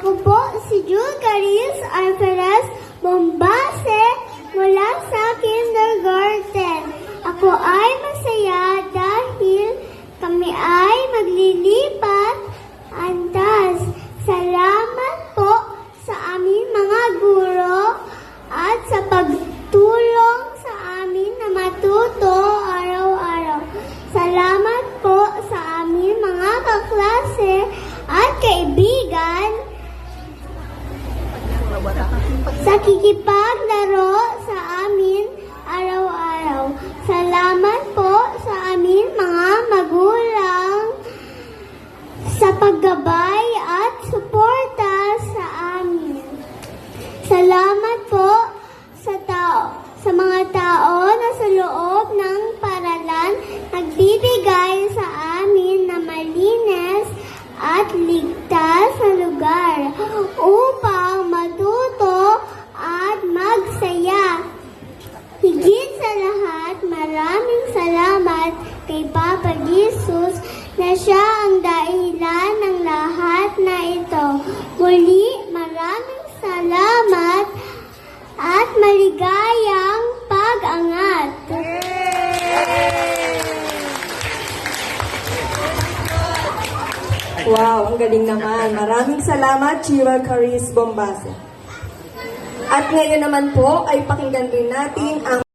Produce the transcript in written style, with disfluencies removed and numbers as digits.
Ako po si Jul Caris Alferez Bombase mula sa kindergarten. Ako ay masaya dahil kami ay maglilipat antas. Salamat po sa aming mga guro at sa pagtulong sa amin na matuto araw-araw. Salamat po sa aming mga kaklase at kaibigan sa kikipaglaro sa amin araw-araw. Salamat po sa amin mga magulang sa paggabay at suporta sa amin. Salamat po sa mga tao na sa loob ng paralan nagbibigay sa amin na malinis at ligtas na lugar upang matuto at magsaya. Higit sa lahat, maraming salamat kay Papa Jesus na siya ang dahilan ng lahat na ito. Muli, maraming salamat at maligayang pag-angat. Wow, ang galing naman. Maraming salamat, Jewel Caris Bombase. At ngayon naman po ay pakinggan rin natin ang